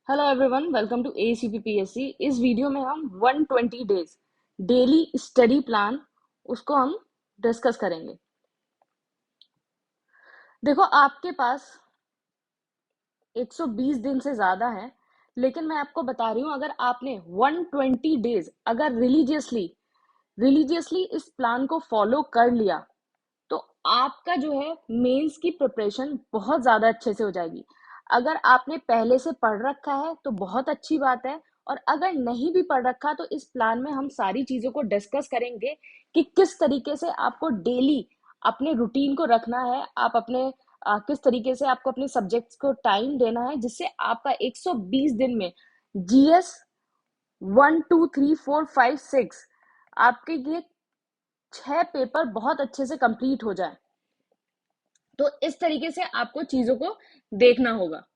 Hello everyone, welcome to ACPPSC। इस video में हम 120 डेज डेली स्टडी प्लान उसको हम डिस्कस करेंगे। देखो, आपके पास 120 दिन से ज़्यादा है, लेकिन मैं आपको बता रही हूँ, अगर आपने 120 डेज अगर रिलीजियसली इस प्लान को फॉलो कर लिया तो आपका जो है मेंस की प्रिपरेशन बहुत ज़्यादा अच्छे से हो जाएगी। अगर आपने पहले से पढ़ रखा है तो बहुत अच्छी बात है, और अगर नहीं भी पढ़ रखा तो इस प्लान में हम सारी चीज़ों को डिस्कस करेंगे कि किस तरीके से आपको डेली अपने रूटीन को रखना है, आप अपने किस तरीके से आपको अपने सब्जेक्ट्स को टाइम देना है, जिससे आपका 120 दिन में GS 1 2 3 4 5 6 आपके ये 6 पेपर बहुत अच्छे से कंप्लीट हो जाए। तो इस तरीके से आपको चीजों को देखना होगा।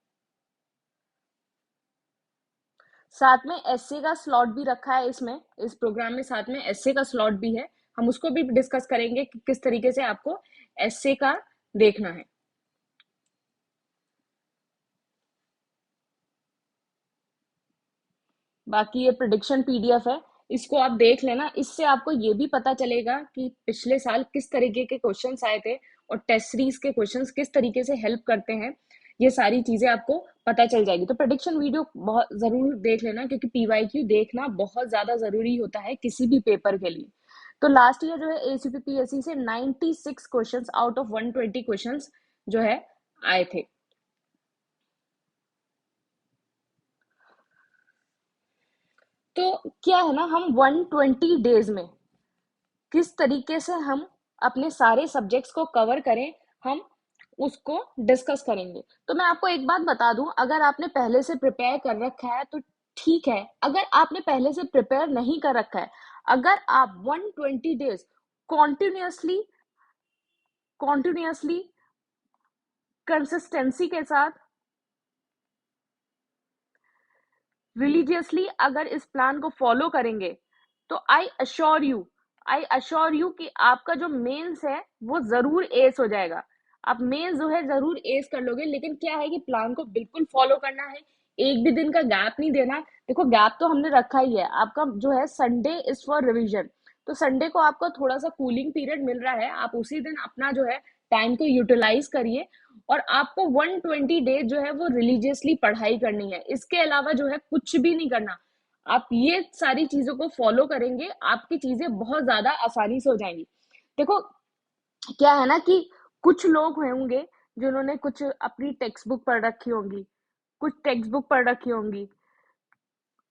साथ में एसए का स्लॉट भी रखा है, इसमें इस प्रोग्राम में साथ में एसए का स्लॉट भी है। हम उसको भी डिस्कस करेंगे कि किस तरीके से आपको एसए का देखना है। बाकी ये प्रिडिक्शन पीडीएफ है, इसको आप देख लेना। इससे आपको ये भी पता चलेगा कि पिछले साल किस तरीके के क्वेश्चंस आए थे और टेस्ट सीरीज के क्वेश्चंस किस तरीके से हेल्प करते हैं। ये सारी चीजें आपको पता चल जाएगी। तो प्रिडिक्शन वीडियो बहुत जरूर देख लेना, क्योंकि पीवाईक्यू देखना बहुत ज्यादा जरूरी होता है किसी भी पेपर के लिए। तो लास्ट ईयर जो है एसीपीपीएससी से 96 क्वेश्चंस आउट ऑफ 120 क्वेश्चंस जो है आए थे। तो क्या है ना, हम 120 डेज में किस तरीके से हम अपने सारे सब्जेक्ट्स को कवर करें, हम उसको डिस्कस करेंगे। तो मैं आपको एक बात बता दूं, अगर आपने पहले से प्रिपेयर कर रखा है तो ठीक है। अगर आपने पहले से प्रिपेयर नहीं कर रखा है, अगर आप 120 डेज कॉन्टिन्यूसली कॉन्टिन्यूसली कंसिस्टेंसी के साथ रिलीजियसली अगर इस प्लान को फॉलो करेंगे तो आई अश्योर यू कि आपका जो मेंस है वो जरूर एस हो जाएगा। आप मेंस जो है जरूर एस कर लोगे। लेकिन क्या है कि प्लान को बिल्कुल फॉलो करना है, एक भी दिन का गैप नहीं देना। देखो, गैप तो हमने रखा ही है, आपका जो है संडे इज फॉर रिवीजन। तो संडे को आपको थोड़ा सा कूलिंग पीरियड मिल रहा है, आप उसी दिन अपना जो है टाइम को यूटिलाइज करिए। और आपको 120 डेज जो है वो रिलीजियसली पढ़ाई करनी है, इसके अलावा जो है कुछ भी नहीं करना। आप ये सारी चीजों को फॉलो करेंगे, आपकी चीजें बहुत ज्यादा आसानी से हो जाएंगी। देखो, क्या है ना कि कुछ लोग होंगे जिन्होंने कुछ अपनी टेक्स्ट बुक पढ़ रखी होंगी, कुछ टेक्स्ट बुक पढ़ रखी होंगी,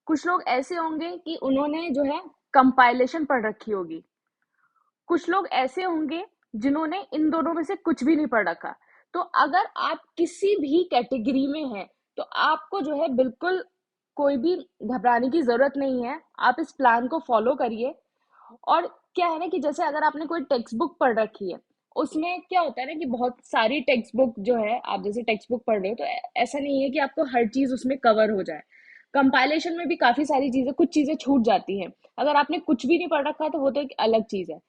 कुछ लोग ऐसे होंगे कि उन्होंने जो है कंपाइलेशन पढ़ रखी होगी, कुछ लोग ऐसे होंगे जिन्होंने इन दोनों में से कुछ भी नहीं पढ़ रखा। तो अगर आप किसी भी कैटेगरी में हैं तो आपको जो है बिल्कुल कोई भी घबराने की जरूरत नहीं है। आप इस प्लान को फॉलो करिए। और क्या है ना कि जैसे अगर आपने कोई टेक्स्ट बुक पढ़ रखी है, उसमें क्या होता है ना कि बहुत सारी टेक्स्ट बुक जो है, आप जैसे टेक्स्ट बुक पढ़ रहे हो तो ऐसा नहीं है कि आपको हर चीज उसमें कवर हो जाए। कंपाइलेशन में भी काफी सारी चीजें, कुछ चीजें छूट जाती हैं। अगर आपने कुछ भी नहीं पढ़ रखा तो वो तो एक अलग चीज है।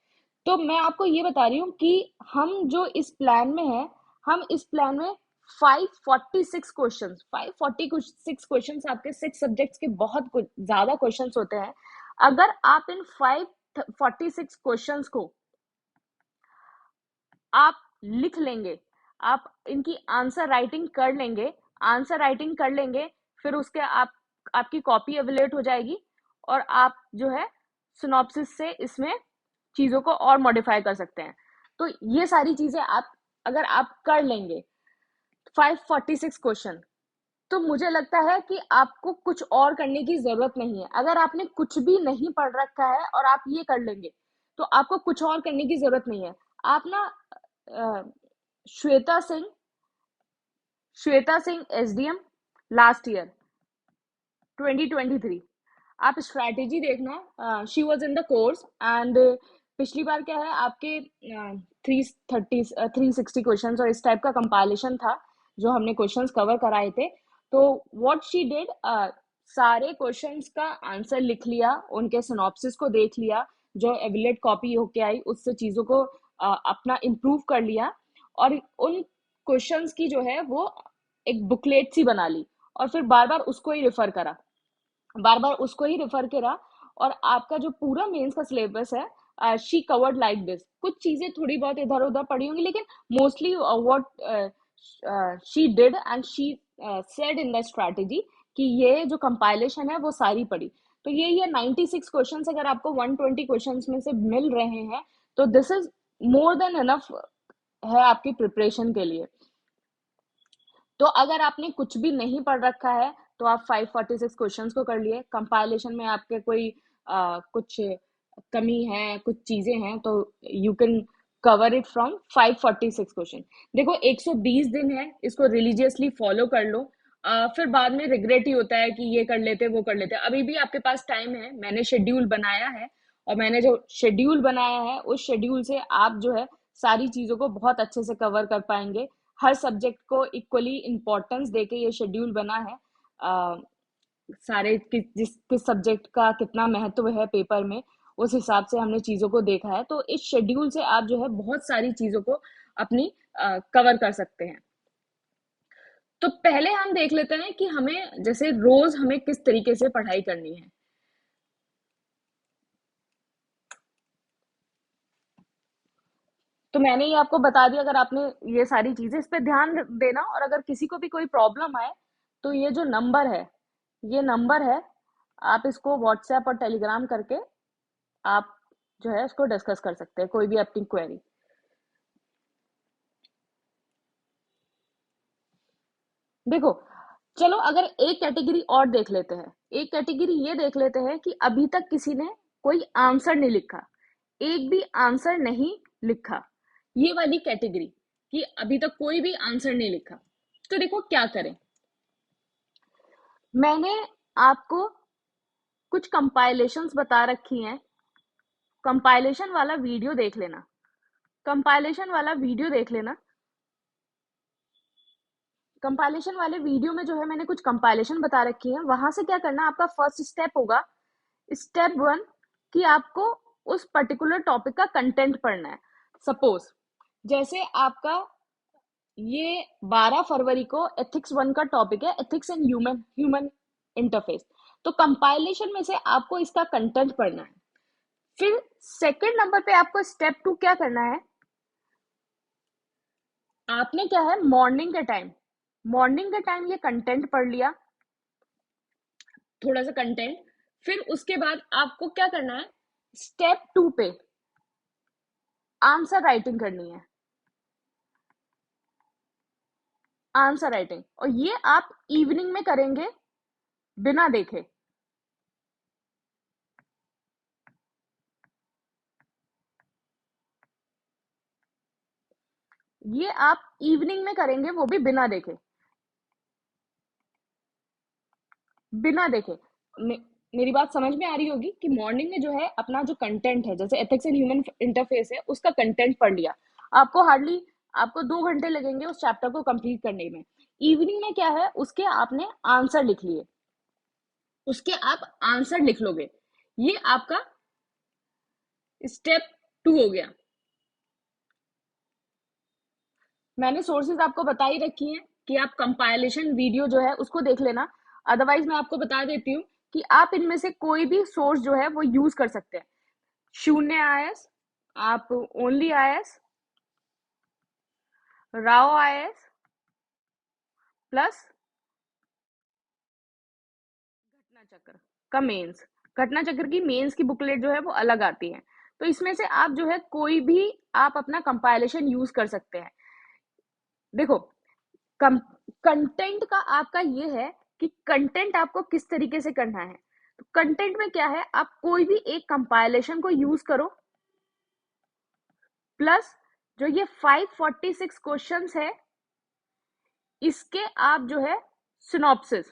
तो मैं आपको ये बता रही हूँ कि हम जो इस प्लान में है, हम इस प्लान में 546 क्वेश्चंस आपके 6 सब्जेक्ट्स के बहुत कुछ ज्यादा क्वेश्चंस होते हैं। अगर आप इन 546 क्वेश्चंस को आप लिख लेंगे, आप इनकी आंसर राइटिंग कर लेंगे, फिर उसके आपकी कॉपी एवेलेट हो जाएगी, और आप जो है सिनॉप्सिस से इसमें चीजों को और मॉडिफाई कर सकते हैं। तो ये सारी चीजें आप अगर आप कर लेंगे 546 क्वेश्चन, तो मुझे लगता है कि आपको कुछ और करने की जरूरत नहीं है। अगर आपने कुछ भी नहीं पढ़ रखा है और आप ये कर लेंगे तो आपको कुछ और करने की जरूरत नहीं है। आप ना अ, Shweta Singh Shweta Singh SDM last year 2023, आप स्ट्रैटेजी देखना, she was in the course. And पिछली बार क्या है, आपके 360 क्वेश्चन और इस टाइप का कंपाइलेशन था जो हमने क्वेश्चंस कवर कराए थे। तो व्हाट शी डिड, सारे क्वेश्चंस का आंसर लिख लिया, उनके सिनॉप्सिस को देख लिया, जो एविलेट कॉपी होके आई उससे चीजों को अपना इम्प्रूव कर लिया, और उन क्वेश्चंस की जो है वो एक बुकलेट सी बना ली, और फिर बार बार उसको ही रेफर करा, बार बार उसको ही रेफर करा। और आपका जो पूरा मेंस का सिलेबस है, शी कवर्ड लाइक दिस। कुछ चीजें थोड़ी बहुत इधर उधर पड़ी होंगी, लेकिन mostly what she did and she said in the strategy कि ये जो कंपाइलेशन है वो सारी पड़ी। तो ये 96 क्वेश्चंस अगर आपको 120 क्वेश्चंस में से मिल रहे हैं, तो this is more than enough है आपकी प्रिपरेशन के लिए। तो अगर आपने कुछ भी नहीं पढ़ रखा है, तो आप 546 क्वेश्चंस को कर लिए। कंपाइलेशन में आपके कोई कुछ कमी है, कुछ चीजें हैं, तो you can cover it from 546 question. देखो 120 दिन है, इसको रिलीजियसली फॉलो कर लो। फिर बाद में रिग्रेट ही होता है कि ये कर लेते वो कर लेते। अभी भी आपके पास टाइम है, मैंने शेड्यूल बनाया है, और मैंने जो शेड्यूल बनाया है उस शेड्यूल से आप जो है सारी चीजों को बहुत अच्छे से कवर कर पाएंगे। हर सब्जेक्ट को इक्वली इम्पोर्टेंस देके ये शेड्यूल बना है। सारे किस सब्जेक्ट का कितना महत्व है पेपर में, उस हिसाब से हमने चीजों को देखा है। तो इस शेड्यूल से आप जो है बहुत सारी चीजों को अपनी कवर कर सकते हैं। तो पहले हम देख लेते हैं कि हमें जैसे रोज हमें किस तरीके से पढ़ाई करनी है। तो मैंने ये आपको बता दिया, अगर आपने ये सारी चीजें इस पे ध्यान देना। और अगर किसी को भी कोई प्रॉब्लम आए, तो ये जो नंबर है, ये नंबर है, आप इसको व्हाट्सएप और टेलीग्राम करके आप जो है इसको डिस्कस कर सकते हैं, कोई भी अपनी क्वेरी। देखो, चलो अगर एक कैटेगरी और देख लेते हैं। एक कैटेगरी ये देख लेते हैं कि अभी तक किसी ने कोई आंसर नहीं लिखा, एक भी आंसर नहीं लिखा। ये वाली कैटेगरी कि अभी तक कोई भी आंसर नहीं लिखा। तो देखो क्या करें। मैंने आपको कुछ कंपाइलेशंस बता रखी हैं, कंपाइलेशन वाला वीडियो देख लेना, कंपाइलेशन वाला वीडियो देख लेना। कंपाइलेशन वाले वीडियो में जो है मैंने कुछ कंपाइलेशन बता रखी है। वहां से क्या करना, आपका फर्स्ट स्टेप होगा, स्टेप वन, कि आपको उस पर्टिकुलर टॉपिक का कंटेंट पढ़ना है। सपोज जैसे आपका ये 12 फरवरी को एथिक्स 1 का टॉपिक है, ethics and human human interface. तो कंपाइलेशन में से आपको इसका कंटेंट पढ़ना है। फिर सेकंड नंबर पे आपको स्टेप 2 क्या करना है, आपने क्या है मॉर्निंग के टाइम ये कंटेंट पढ़ लिया, थोड़ा सा कंटेंट। फिर उसके बाद आपको क्या करना है, स्टेप 2 पे आंसर राइटिंग करनी है, आंसर राइटिंग। और ये आप इवनिंग में करेंगे बिना देखे। ये आप इवनिंग में करेंगे, वो भी बिना देखे, बिना देखे। मेरी बात समझ में आ रही होगी कि मॉर्निंग में जो है अपना जो कंटेंट है, जैसे एथिक्स एंड ह्यूमन इंटरफेस है, उसका कंटेंट पढ़ लिया। आपको हार्डली आपको 2 घंटे लगेंगे उस चैप्टर को कंप्लीट करने में। इवनिंग में क्या है, उसके आपने आंसर लिख लिए, उसके आप आंसर लिख लोगे। ये आपका स्टेप 2 हो गया। मैंने सोर्सेज आपको बता ही रखी हैं कि आप कंपाइलेशन वीडियो जो है उसको देख लेना। अदरवाइज मैं आपको बता देती हूँ कि आप इनमें से कोई भी सोर्स जो है वो यूज कर सकते हैं। शून्य आईएएस, आप only IAS, Rao IAS plus घटना चक्र का मेंस। घटना चक्र की मेंस की बुकलेट जो है वो अलग आती है। तो इसमें से आप जो है कोई भी आप अपना कंपाइलेशन यूज कर सकते हैं। देखो, कंटेंट का आपका ये है कि कंटेंट आपको किस तरीके से करना है। तो कंटेंट में क्या है, आप कोई भी एक कंपाइलेशन को यूज करो, प्लस जो ये 546 क्वेश्चंस है, इसके आप जो है सिनॉप्सिस,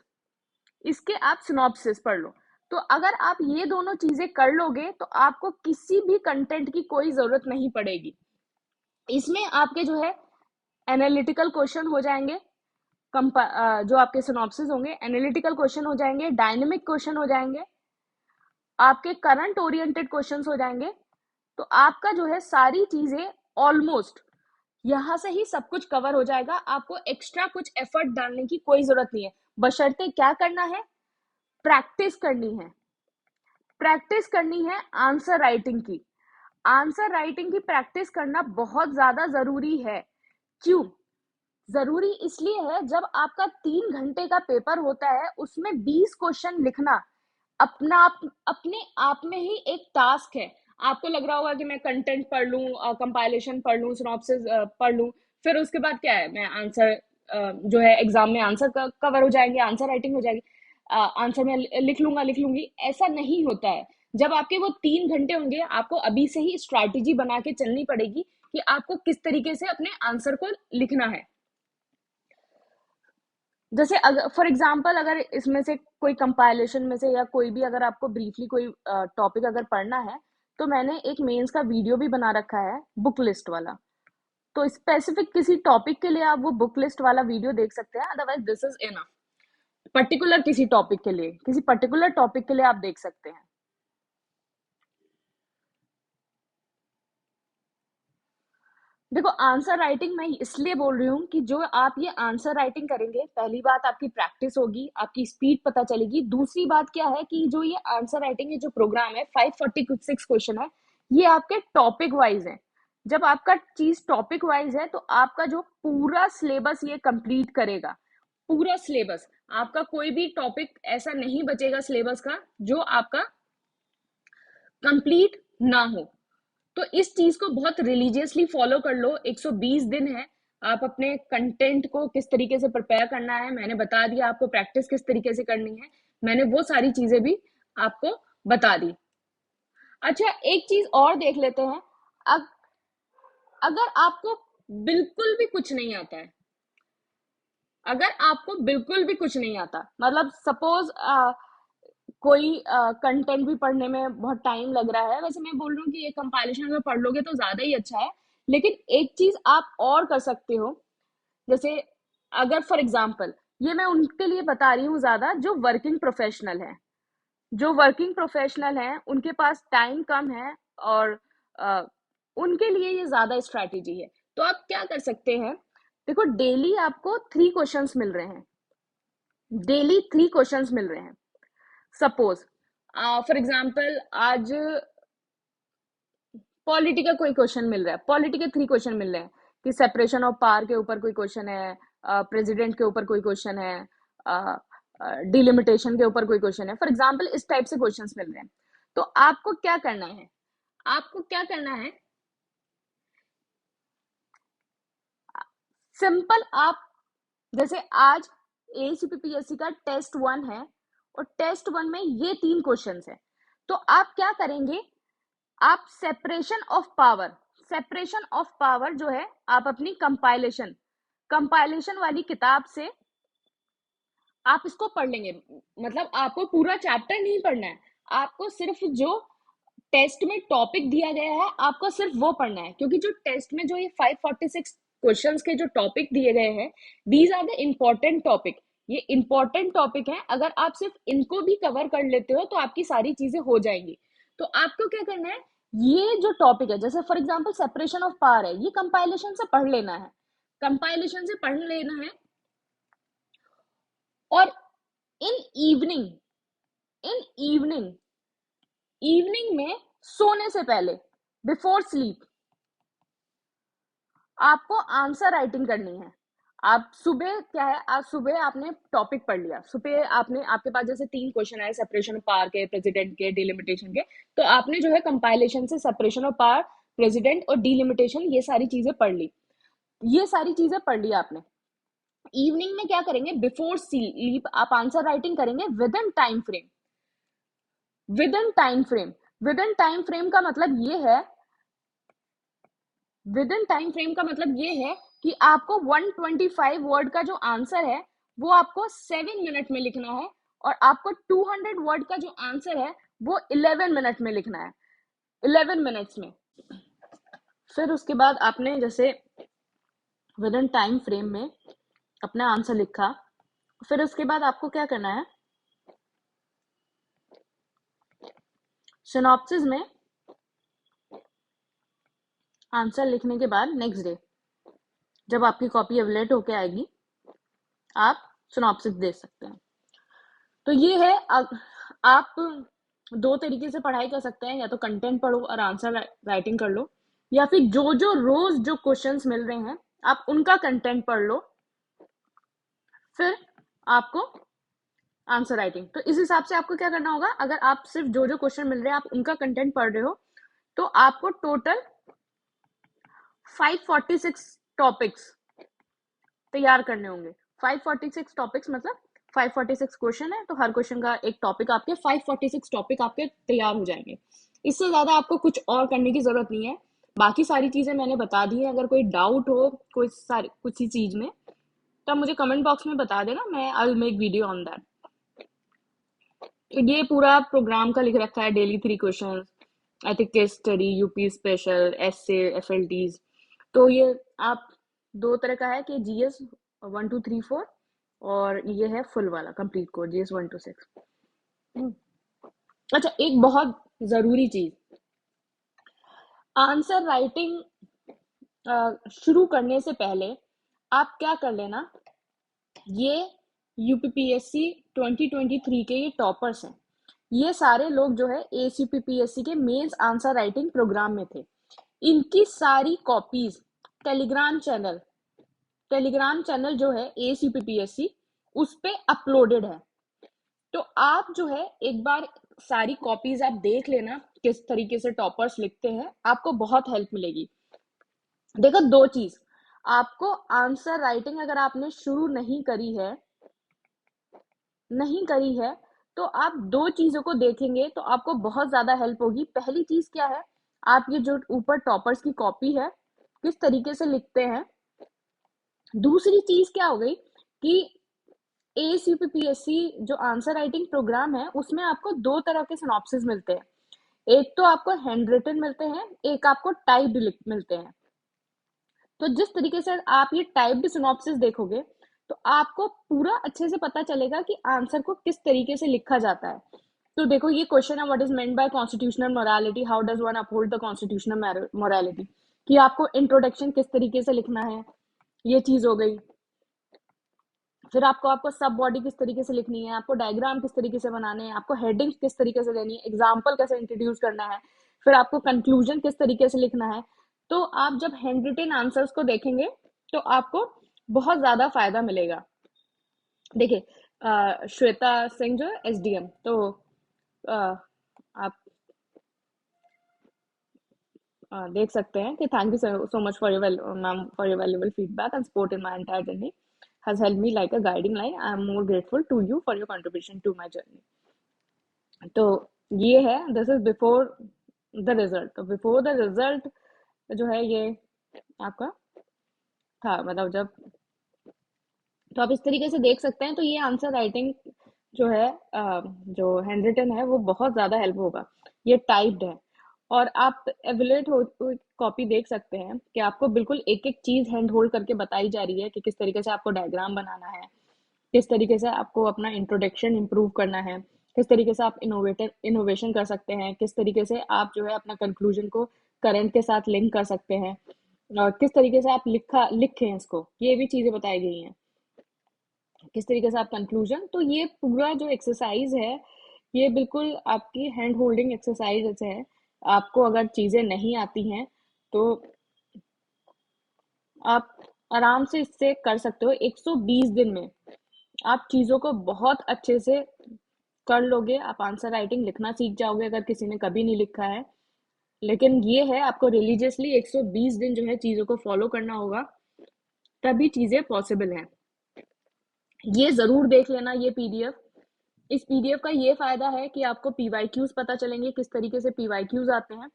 इसके आप सिनॉप्सिस पढ़ लो। तो अगर आप ये दोनों चीजें कर लोगे, तो आपको किसी भी कंटेंट की कोई जरूरत नहीं पड़ेगी। इसमें आपके जो है एनालिटिकल क्वेश्चन हो जाएंगे, जो आपके सिनॉप्सिस होंगे एनालिटिकल क्वेश्चन हो जाएंगे, डायनेमिक क्वेश्चन हो जाएंगे, आपके करंट ओरिएंटेड क्वेश्चंस हो जाएंगे। तो आपका जो है सारी चीजें ऑलमोस्ट यहाँ से ही सब कुछ कवर हो जाएगा, आपको एक्स्ट्रा कुछ एफर्ट डालने की कोई जरूरत नहीं है। बशर्ते क्या करना है, प्रैक्टिस करनी है। प्रैक्टिस करनी है आंसर राइटिंग की। आंसर राइटिंग की प्रैक्टिस करना बहुत ज्यादा जरूरी है। क्यों जरूरी? इसलिए है, जब आपका 3 घंटे का पेपर होता है उसमें 20 क्वेश्चन लिखना अपने आप में ही एक टास्क है। आपको लग रहा होगा कि मैं कंटेंट पढ़ लूं, कंपाइलेशन पढ़ लूं, सिनॉप्सिस पढ़ लूं, फिर उसके बाद क्या है, मैं आंसर जो है एग्जाम में आंसर कवर हो जाएंगे, आंसर राइटिंग हो जाएगी, आंसर में लिख लूंगी। ऐसा नहीं होता है। जब आपके वो 3 घंटे होंगे, आपको अभी से ही स्ट्रैटेजी बना के चलनी पड़ेगी कि आपको किस तरीके से अपने आंसर को लिखना है। जैसे अगर फॉर एग्जांपल अगर इसमें से कोई कंपाइलेशन में से या कोई भी अगर आपको ब्रीफली कोई टॉपिक अगर पढ़ना है, तो मैंने एक मेंस का वीडियो भी बना रखा है बुक लिस्ट वाला। तो स्पेसिफिक किसी टॉपिक के लिए आप वो बुक लिस्ट वाला वीडियो देख सकते हैं, otherwise this is enough. Particular किसी टॉपिक के लिए, किसी पर्टिकुलर टॉपिक के लिए आप देख सकते हैं। देखो, आंसर राइटिंग मैं इसलिए बोल रही हूँ कि जो आप ये आंसर राइटिंग करेंगे, पहली बात आपकी प्रैक्टिस होगी, आपकी स्पीड पता चलेगी। दूसरी बात क्या है कि जो ये आंसर राइटिंग, ये जो प्रोग्राम है 546 क्वेश्चन है, ये आपके टॉपिक वाइज है। जब आपका चीज टॉपिक वाइज है तो आपका जो पूरा सिलेबस ये कंप्लीट करेगा। पूरा सिलेबस, आपका कोई भी टॉपिक ऐसा नहीं बचेगा सिलेबस का जो आपका कंप्लीट ना हो। तो इस चीज को बहुत रिलीजियसली फॉलो कर लो। 120 दिन है, आप अपने कंटेंट को किस तरीके से प्रिपेयर करना है मैंने बता दिया, आपको प्रैक्टिस किस तरीके से करनी है मैंने वो सारी चीजें भी आपको बता दी। अच्छा, एक चीज और देख लेते हैं। अग, अगर आपको बिल्कुल भी कुछ नहीं आता है, अगर आपको बिल्कुल भी कुछ नहीं आता, मतलब सपोज कोई कंटेंट भी पढ़ने में बहुत टाइम लग रहा है, वैसे मैं बोल रही हूँ कि ये कंपाइलेशन अगर पढ़ लोगे तो ज्यादा ही अच्छा है। लेकिन एक चीज आप और कर सकते हो, जैसे अगर फॉर एग्जाम्पल, ये मैं उनके लिए बता रही हूँ ज्यादा जो वर्किंग प्रोफेशनल है। जो वर्किंग प्रोफेशनल हैं उनके पास टाइम कम है, और अ, उनके लिए ये ज्यादा स्ट्रैटेजी है। तो आप क्या कर सकते हैं, देखो डेली आपको 3 क्वेश्चंस मिल रहे हैं। डेली 3 क्वेश्चंस मिल रहे हैं। सपोज फॉर एग्जाम्पल आज पॉलिटी का कोई क्वेश्चन मिल रहा है, पॉलिटी के 3 क्वेश्चन मिल रहे हैं कि सेपरेशन ऑफ पावर के ऊपर कोई क्वेश्चन है, प्रेसिडेंट के ऊपर कोई क्वेश्चन है, डिलिमिटेशन के ऊपर कोई क्वेश्चन है। फॉर एग्जाम्पल इस टाइप से क्वेश्चंस मिल रहे हैं। तो आपको क्या करना है, आपको क्या करना है, सिंपल आप, जैसे आज एसीपीपीएससी का टेस्ट 1 है, और टेस्ट 1 में ये 3 क्वेश्चंस है। तो आप क्या करेंगे, आप सेपरेशन ऑफ पावर जो है, आप अपनी कंपाइलेशन कंपाइलेशन वाली किताब से आप इसको पढ़ लेंगे। मतलब आपको पूरा चैप्टर नहीं पढ़ना है, आपको सिर्फ जो टेस्ट में टॉपिक दिया गया है आपको सिर्फ वो पढ़ना है। क्योंकि जो टेस्ट में जो ये 546 क्वेश्चंस के जो टॉपिक दिए गए हैं, these are the important topic. ये इंपॉर्टेंट टॉपिक है, अगर आप सिर्फ इनको भी कवर कर लेते हो तो आपकी सारी चीजें हो जाएंगी। तो आपको क्या करना है, ये जो टॉपिक है, जैसे for example separation of power है, ये कंपाइलेशन से पढ़ लेना है, कंपाइलेशन से पढ़ लेना है। और in evening in evening evening में सोने से पहले, बिफोर स्लीप, आपको आंसर राइटिंग करनी है। आप सुबह क्या है, आज सुबह आपने टॉपिक पढ़ लिया, सुबह आपने, आपके पास जैसे 3 क्वेश्चन आए सेपरेशन ऑफ पावर के, प्रेसिडेंट के, डिलिमिटेशन के, तो आपने जो है कंपाइलेशन से सेपरेशन ऑफ पावर, प्रेसिडेंट और डिलिमिटेशन, ये सारी चीजें पढ़ ली। ये सारी चीजें पढ़ ली आपने। इवनिंग में क्या करेंगे, बिफोर स्लीप आप आंसर राइटिंग करेंगे with in time frame. With in time frame, with in time frame का मतलब ये है, विद इन टाइम फ्रेम का मतलब ये है कि आपको 125 वर्ड का जो आंसर है वो आपको 7 मिनट में लिखना है, और आपको 200 वर्ड का जो आंसर है वो 11 मिनट में लिखना है, 11 मिनट्स में। फिर उसके बाद आपने जैसे विद इन टाइम फ्रेम में अपना आंसर लिखा, फिर उसके बाद आपको क्या करना है, सिनॉप्सिस में आंसर लिखने के बाद नेक्स्ट डे जब आपकी कॉपी एवलेट होके आएगी आप सिनॉप्सिस दे सकते हैं। तो ये है, आप दो तरीके से पढ़ाई कर सकते हैं, या तो कंटेंट पढ़ो और आंसर राइटिंग कर लो, या फिर जो जो रोज जो क्वेश्चंस मिल रहे हैं आप उनका कंटेंट पढ़ लो, फिर आपको आंसर राइटिंग। तो इस हिसाब से आपको क्या करना होगा, अगर आप सिर्फ जो जो क्वेश्चन मिल रहे हैं आप उनका कंटेंट पढ़ रहे हो, तो आपको टोटल 546 टॉपिक्स तैयार करने होंगे। 546 टॉपिक्स मतलब 546 क्वेश्चन है, तो हर क्वेश्चन का एक टॉपिक, आपके 546 टॉपिक आपके तैयार हो जाएंगे। इससे ज्यादा आपको कुछ और करने की जरूरत नहीं है। बाकी सारी चीजें मैंने बता दी है। अगर कोई डाउट हो कोई सारी कुछ ही चीज में, तो आप मुझे कमेंट बॉक्स में बता देना, मैं I will make video on that. ये पूरा प्रोग्राम का लिख रखा है, daily 3 question, ethic case study, UP special, SA, FLTs. तो ये आप दो तरह का है कि जीएस 1 2 3 4, और ये है फुल वाला कंप्लीट कोर्स जीएस 1 to 6। अच्छा, एक बहुत जरूरी चीज, आंसर राइटिंग शुरू करने से पहले आप क्या कर लेना, ये यूपीपीएससी 2023 के ये टॉपर्स हैं, ये सारे लोग जो है एसीपीपीएससी के मेंस आंसर राइटिंग प्रोग्राम में थे। इनकी सारी कॉपीज टेलीग्राम चैनल जो है एसीपीपीएससी उस पे अपलोडेड है। तो आप जो है एक बार सारी कॉपीज आप देख लेना, किस तरीके से टॉपर्स लिखते हैं, आपको बहुत हेल्प मिलेगी। देखो, दो चीज, आपको आंसर राइटिंग अगर आपने शुरू नहीं करी है तो आप दो चीजों को देखेंगे तो आपको बहुत ज्यादा हेल्प होगी। पहली चीज क्या है, आप ये जो ऊपर टॉपर्स की कॉपी है किस तरीके से लिखते हैं। दूसरी चीज क्या हो गई कि एसीपीपीएससी जो आंसर राइटिंग प्रोग्राम है उसमें आपको दो तरह के सिनॉप्सिस मिलते हैं। एक तो आपको हैंड रिटन मिलते हैं, एक आपको टाइप्ड मिलते हैं। तो जिस तरीके से आप ये टाइप्ड सिनॉप्सिस देखोगे तो आपको पूरा अच्छे से पता चलेगा कि आंसर को किस तरीके से लिखा जाता है। तो देखो, ये क्वेश्चन है, what is meant by constitutional morality, how does one uphold the constitutional morality, कि आपको इंट्रोडक्शन किस तरीके से लिखना है, ये चीज हो गई। फिर आपको सब बॉडी किस तरीके से लिखनी है, आपको डायग्राम किस तरीके से बनाने हैं, आपको हेडिंग किस तरीके से देनी है, एग्जाम्पल कैसे इंट्रोड्यूस करना है, फिर आपको कंक्लूजन किस तरीके से लिखना है। तो आप जब हैंड रिटन आंसर्स को देखेंगे तो आपको बहुत ज्यादा फायदा मिलेगा। देखिए, श्वेता सिंह जो है एसडीएम, तो आप देख सकते हैं कि thank you so much for your ma'am for your valuable feedback and support in my entire journey has helped me like a guiding light. I am more grateful to you for your contribution to my journey. तो ये है, this is before the result. तो before the result जो है ये आपका था, मतलब जब, तो आप इस तरीके से देख सकते हैं। तो ये आंसर राइटिंग जो है जो हैंड रिटन है वो बहुत ज्यादा हेल्प होगा। ये टाइप्ड है और आप एवेलेट हो कॉपी देख सकते हैं कि आपको बिल्कुल एक एक चीज हैंड होल्ड करके बताई जा रही है कि किस तरीके से आपको डायग्राम बनाना है, किस तरीके से आपको अपना इंट्रोडक्शन इम्प्रूव करना है, किस तरीके से आप इनोवेशन कर सकते हैं, किस तरीके से आप जो है अपना कंक्लूजन को करंट के साथ लिंक कर सकते हैं, और किस तरीके से आप लिखें इसको, ये भी चीजें बताई गई हैं। किस तरीके से आप कंक्लूजन, तो ये पूरा जो एक्सरसाइज है ये बिल्कुल आपकी हैंड होल्डिंग एक्सरसाइज है। आपको अगर चीजें नहीं आती हैं तो आप आराम से इससे कर सकते हो। 120 दिन में आप चीजों को बहुत अच्छे से कर लोगे। आप आंसर राइटिंग लिखना सीख जाओगे अगर किसी ने कभी नहीं लिखा है। लेकिन ये है, आपको रिलीजियसली 120 दिन जो है चीजों को फॉलो करना होगा, तभी चीजें पॉसिबल हैं। ये जरूर देख लेना ये पीडीएफ। इस पीडीएफ का ये फायदा है कि आपको पीवाईक्यूज पता चलेंगे, किस तरीके से पीवाईक्यूज आते हैं,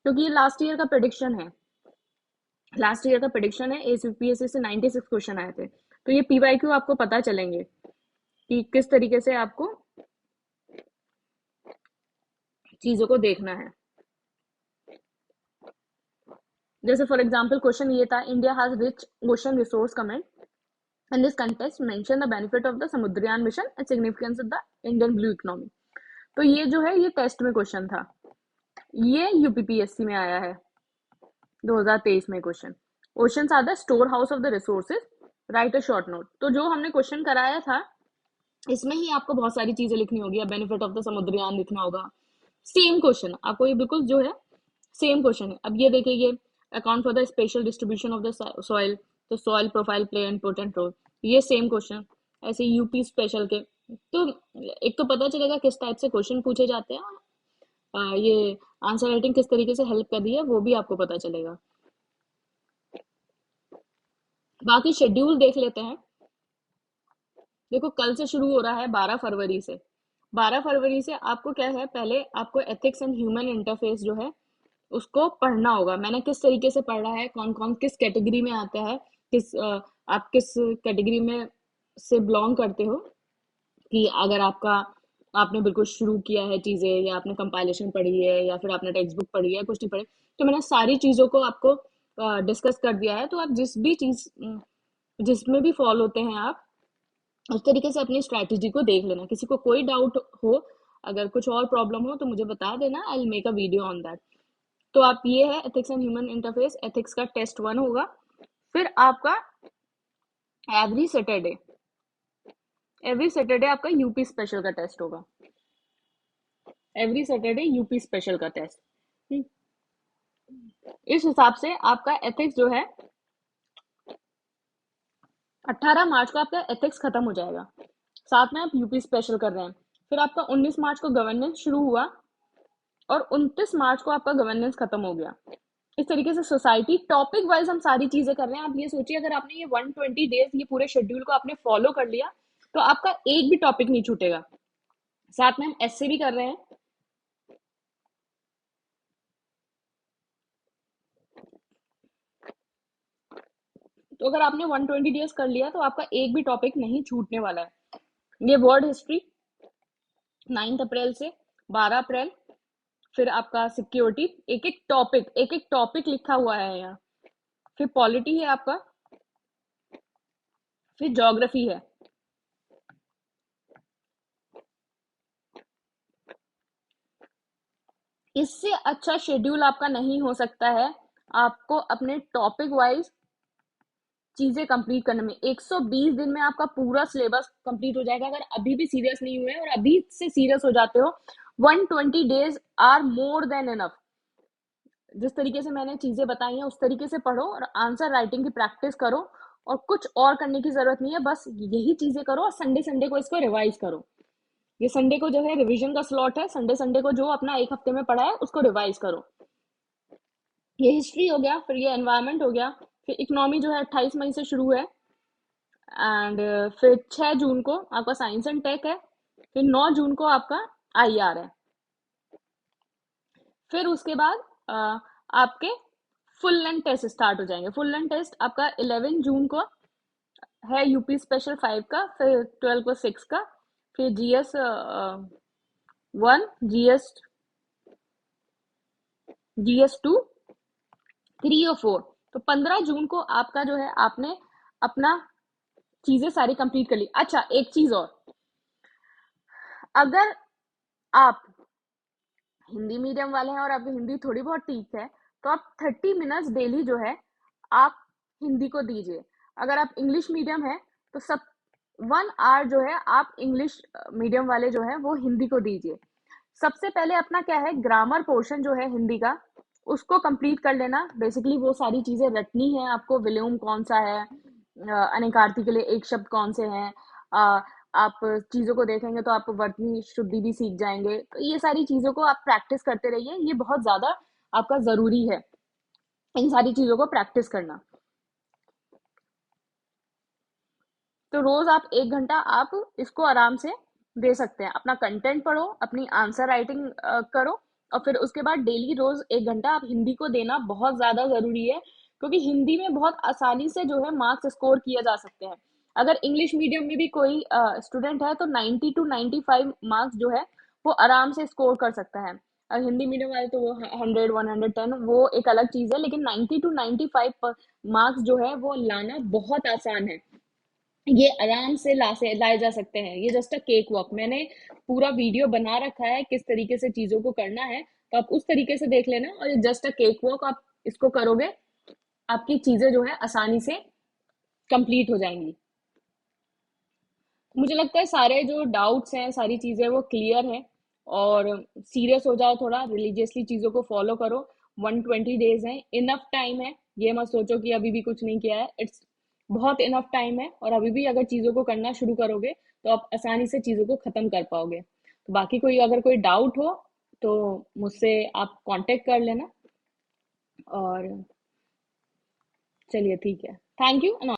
क्योंकि ये लास्ट ईयर का प्रेडिक्शन है। लास्ट ईयर का प्रेडिक्शन है, एसीपीएससी से 96 क्वेश्चन आए थे। तो ये पीवाईक्यू आपको पता चलेंगे कि किस तरीके से आपको चीजों को देखना है। जैसे फॉर एग्जाम्पल क्वेश्चन ये था, India has rich ocean resource comment in this contest mention the benefit of the Samudrayaan mission and significance of the Indian blue economy. तो ये जो है ये टेस्ट में क्वेश्चन था, ये यूपीपीएससी में आया है 2023 में question. Oceans are the store house of the resources, write a short note. तो जो हमने क्वेश्चन कराया था इसमें ही आपको बहुत सारी चीजें लिखनी होगी। बेनिफिट ऑफ द समुद्रयान लिखना होगा। सेम क्वेश्चन आपको ये बिल्कुल जो है सेम क्वेश्चन है। अब ये देखिए, ये account for the spatial distribution of the soil, तो soil profile play important role, ये सेम क्वेश्चन। ऐसे यूपी स्पेशल के, तो एक तो पता चलेगा किस टाइप से क्वेश्चन पूछे जाते हैं। ये आंसर राइटिंग किस तरीके से हेल्प कर रही है वो भी आपको पता चलेगा। बाकी शेड्यूल देख लेते हैं। देखो कल से शुरू हो रहा है 12 फरवरी से। 12 फरवरी से आपको क्या है, पहले आपको एथिक्स एंड ह्यूमन इंटरफेस जो है उसको पढ़ना होगा। मैंने किस तरीके से पढ़ा है, कौन कौन किस कैटेगरी में आता है, आप किस कैटेगरी में से बिलोंग करते हो, कि अगर आपने बिल्कुल शुरू किया है चीजें, या आपने कंपाइलेशन पढ़ी है, या फिर आपने टेक्स्ट बुक पढ़ी है, कुछ नहीं पढ़ी, तो मैंने सारी चीजों को आपको डिस्कस कर दिया है। तो आप जिसमें भी फॉलो होते हैं आप उस तरीके से अपनी स्ट्रैटेजी को देख लेना। किसी को कोई डाउट हो, अगर कुछ और प्रॉब्लम हो तो मुझे बता देना, आई will make a video on that. तो आप ये है ethics and human interface, ethics का टेस्ट 1 होगा। फिर आपका एवरी सैटरडे एवरी सैटरडे आपका यूपी स्पेशल का टेस्ट होगा। एवरी सैटरडे यूपी स्पेशल का टेस्ट। इस हिसाब से आपका एथिक्स जो है 18 मार्च को आपका एथिक्स खत्म हो जाएगा। साथ में आप यूपी स्पेशल कर रहे हैं। फिर आपका 19 मार्च को गवर्नेंस शुरू हुआ और 29 मार्च को आपका गवर्नेंस खत्म हो गया। इस तरीके से सोसाइटी टॉपिक वाइज हम सारी चीजें कर रहे हैं। आप ये सोचिए, अगर आपने ये 120 डेज ये पूरे शेड्यूल को आपने फॉलो कर लिया तो आपका एक भी टॉपिक नहीं छूटेगा। साथ में हम एससे भी कर रहे हैं। तो अगर आपने 120 डेज कर लिया तो आपका एक भी टॉपिक नहीं छूटने वाला है। ये वर्ल्ड हिस्ट्री 9 अप्रैल से 12 अप्रैल। फिर आपका सिक्योरिटी, एक एक टॉपिक लिखा हुआ है यहाँ। फिर पॉलिटी है आपका। फिर ज्योग्राफी है। इससे अच्छा शेड्यूल आपका नहीं हो सकता है। आपको अपने टॉपिक वाइज चीजें कंप्लीट करने में 120 दिन में आपका पूरा सिलेबस कंप्लीट हो जाएगा। अगर अभी भी सीरियस नहीं हुए और अभी से सीरियस हो जाते हो, 120 days are more than enough. जिस तरीके से मैंने चीजें बताई हैं उस तरीके से पढ़ो और आंसर राइटिंग की प्रैक्टिस करो, और कुछ और करने की जरूरत नहीं है। बस यही चीजें करो और संडे संडे को इसको रिवाइज करो। ये संडे को जो है रिवीजन का स्लॉट है। संडे संडे को जो अपना एक हफ्ते में पढ़ा है उसको रिवाइज करो। ये हिस्ट्री हो गया। फिर ये एनवायरनमेंट हो गया। फिर इकोनॉमी जो है 28 मई से शुरू है। एंड फिर 6 जून को आपका साइंस एंड टेक है। फिर 9 जून को आपका आईआर है। फिर उसके बाद आपके फुल लेंथ टेस्ट स्टार्ट हो जाएंगे। फुल लेंथ टेस्ट आपका 11 जून को है, यूपी स्पेशल 5 का। फिर 12 को 6 का। फिर जीएस 1, जीएस 2, 3 और 4। तो 15 जून को आपका जो है आपने अपना चीजें सारी कंप्लीट कर ली। अच्छा, एक चीज और, अगर आप हिंदी मीडियम वाले हैं और आपकी हिंदी थोड़ी बहुत ठीक है तो आप 30 मिनट्स डेली जो है आप हिंदी को दीजिए। अगर आप इंग्लिश मीडियम है तो सब 1 आवर जो है आप इंग्लिश मीडियम वाले जो है वो हिंदी को दीजिए। सबसे पहले अपना क्या है, ग्रामर पोर्शन जो है हिंदी का उसको कंप्लीट कर लेना। बेसिकली वो सारी चीजें रटनी है आपको। विलोम कौन सा है, अनेकार्ती के लिए एक शब्द कौन से हैं, आप चीजों को देखेंगे तो आप वर्तनी शुद्धि भी सीख जाएंगे। तो ये सारी चीजों को आप प्रैक्टिस करते रहिए। ये बहुत ज्यादा आपका जरूरी है इन सारी चीजों को प्रैक्टिस करना। तो रोज आप 1 घंटा आप इसको आराम से दे सकते हैं। अपना कंटेंट पढ़ो, अपनी आंसर राइटिंग करो, और फिर उसके बाद डेली रोज 1 घंटा आप हिंदी को देना बहुत ज्यादा जरूरी है। क्योंकि हिंदी में बहुत आसानी से जो है मार्क्स स्कोर किए जा सकते हैं। अगर इंग्लिश मीडियम में भी कोई स्टूडेंट है तो 90 to 95 मार्क्स जो है वो आराम से स्कोर कर सकता है। और हिंदी मीडियम वाले तो वो 100, 110 वो एक अलग चीज है, लेकिन 90 to 95 मार्क्स जो है वो लाना बहुत आसान है। ये आराम से लाए जा सकते हैं। ये जस्ट अ केक वॉक। मैंने पूरा वीडियो बना रखा है किस तरीके से चीजों को करना है, तो आप उस तरीके से देख लेना। और ये जस्ट अ केक वॉक, आप इसको करोगे आपकी चीजें जो है आसानी से कंप्लीट हो जाएंगी। मुझे लगता है सारे जो डाउट्स हैं, सारी चीजें वो क्लियर हैं। और सीरियस हो जाओ, थोड़ा रिलीजियसली चीजों को फॉलो करो। 120 डेज हैं, इनफ टाइम है। ये मत सोचो कि अभी भी कुछ नहीं किया है, इट्स बहुत इनफ टाइम है। और अभी भी अगर चीजों को करना शुरू करोगे तो आप आसानी से चीजों को खत्म कर पाओगे। तो बाकी कोई अगर कोई डाउट हो तो मुझसे आप कांटेक्ट कर लेना। और चलिए ठीक है, थैंक यू।